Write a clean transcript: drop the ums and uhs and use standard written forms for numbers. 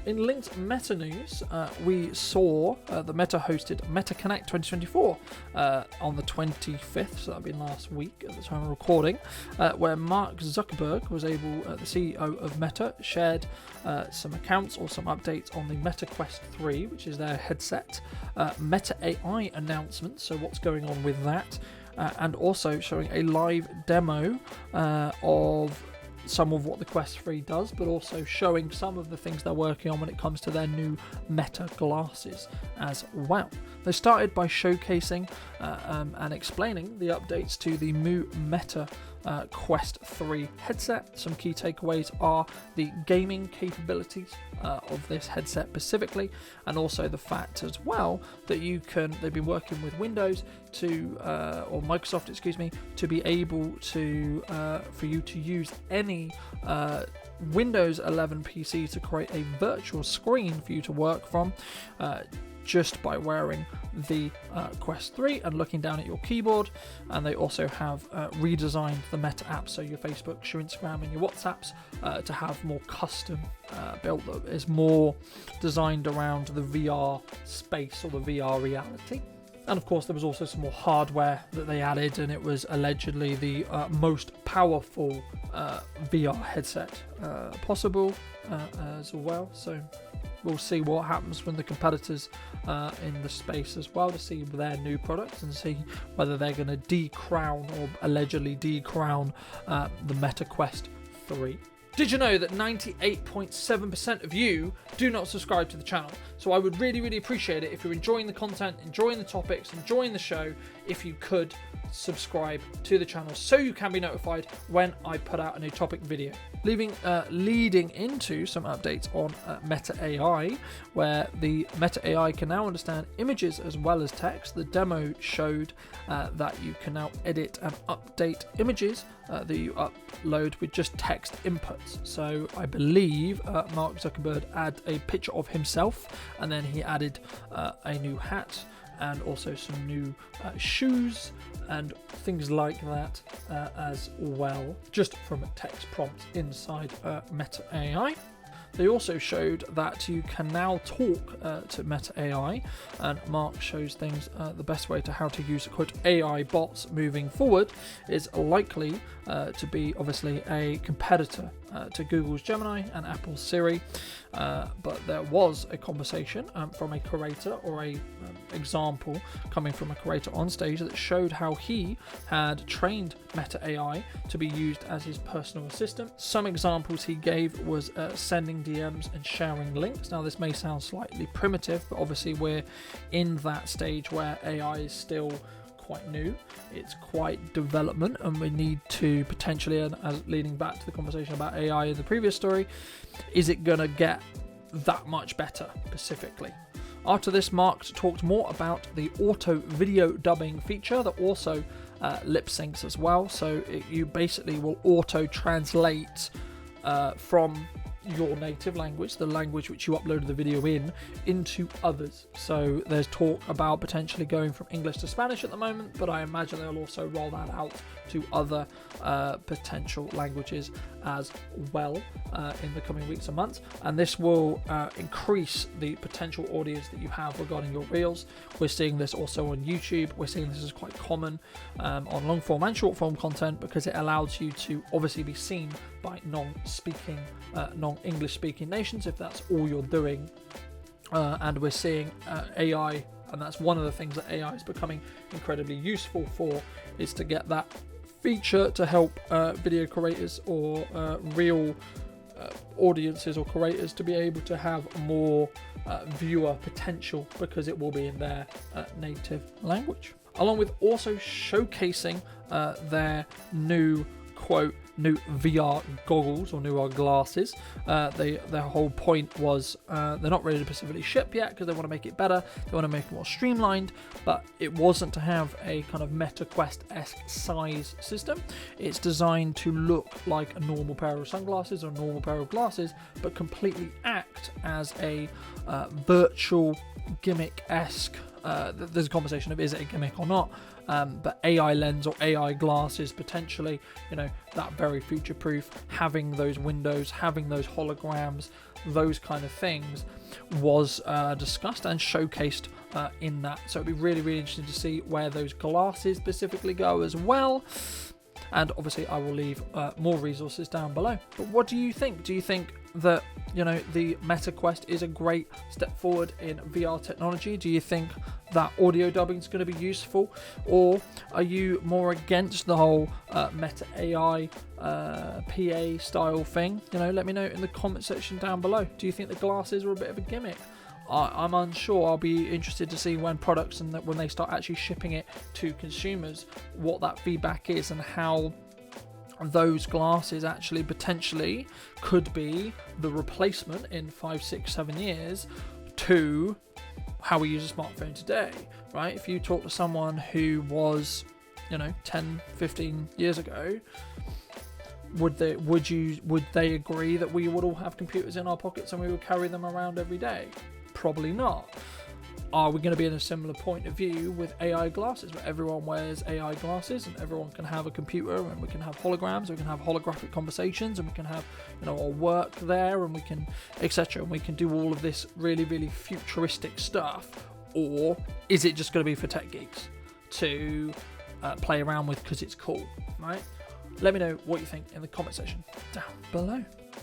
In linked Meta news, we saw the Meta-hosted Meta Connect 2024 on the 25th, so that'd been last week at the time of recording, where Mark Zuckerberg was able, the CEO of Meta, shared some accounts or some updates on the Meta Quest 3, which is their headset, Meta AI announcements, so what's going on with that, and also showing a live demo of some of what the Quest 3 does, but also showing some of the things they're working on when it comes to their new Meta glasses as well. They started by showcasing and explaining the updates to the new Meta Quest 3 headset. Some key takeaways are the gaming capabilities of this headset specifically, and also the fact as well that they've been working with Windows or Microsoft, to be able to for you to use any Windows 11 PC to create a virtual screen for you to work from just by wearing the Quest 3 and looking down at your keyboard. And they also have redesigned the Meta apps, so your Facebook, your Instagram and your WhatsApps, to have more custom built that is more designed around the VR space or the VR reality. And of course there was also some more hardware that they added, and it was allegedly the most powerful VR headset possible as well. So we'll see what happens when the competitors in the space as well, to see their new products and see whether they're going to decrown or allegedly decrown the Meta Quest 3. Did you know that 98.7% of you do not subscribe to the channel? So I would really appreciate it if you're enjoying the content, enjoying the topics, enjoying the show, if you could subscribe to the channel so you can be notified when I put out a new topic video. Leading into some updates on Meta AI, where the Meta AI can now understand images as well as text. The demo showed that you can now edit and update images that you upload with just text inputs. So I believe Mark Zuckerberg added a picture of himself, and then he added a new hat and also some new shoes and things like that as well, just from a text prompt inside Meta AI. They also showed that you can now talk to Meta AI, and Mark shows things the best way to how to use quote AI bots moving forward is likely to be obviously a competitor to Google's Gemini and Apple's Siri, but there was a conversation from a creator or a example coming from a creator on stage that showed how he had trained Meta AI to be used as his personal assistant. Some examples he gave was sending DMs and sharing links. Now this may sound slightly primitive, but obviously we're in that stage where AI is still quite new, it's quite development, and we need to potentially, and as leading back to the conversation about AI in the previous story, is it going to get that much better specifically? After this, Mark talked more about the auto video dubbing feature that also lip syncs as well, so you basically will auto translate from your native language, the language which you uploaded the video in, into others. So there's talk about potentially going from English to Spanish at the moment, but I imagine they'll also roll that out to other potential languages as well in the coming weeks and months. And this will increase the potential audience that you have regarding your reels. We're seeing this also on YouTube. We're seeing this is quite common on long form and short form content, because it allows you to obviously be seen by non-English speaking nations if that's all you're doing. And we're seeing AI, and that's one of the things that AI is becoming incredibly useful for, is to get that feature to help video creators or real audiences or creators to be able to have more viewer potential, because it will be in their native language, along with also showcasing their new VR goggles or new glasses. Their whole point was they're not ready to specifically ship yet because they want to make it better, they want to make it more streamlined, but it wasn't to have a kind of Meta Quest-esque size system. It's designed to look like a normal pair of sunglasses or a normal pair of glasses, but completely act as a virtual gimmick-esque there's a conversation of is it a gimmick or not, but AI lens or AI glasses potentially, that very future proof, having those windows, having those holograms, those kind of things was discussed and showcased in that. So it'd be really, really interesting to see where those glasses specifically go as well. And obviously I will leave more resources down below. But what do you think? Do you think that, the Meta Quest is a great step forward in VR technology? Do you think that audio dubbing is going to be useful? Or are you more against the whole Meta AI PA style thing? Let me know in the comment section down below. Do you think the glasses are a bit of a gimmick? I'm unsure. I'll be interested to see when products and when they start actually shipping it to consumers, what that feedback is and how those glasses actually potentially could be the replacement in 5, 6, 7 years to how we use a smartphone today, right? If you talk to someone who was, 10, 15 years ago, would they agree that we would all have computers in our pockets and we would carry them around every day? Probably not. Are we going to be in a similar point of view with AI glasses, where everyone wears AI glasses and everyone can have a computer and we can have holograms, we can have holographic conversations, and we can have our work there, and we can etc. And we can do all of this really, really futuristic stuff? Or is it just going to be for tech geeks to play around with because it's cool, right? Let me know what you think in the comment section down below.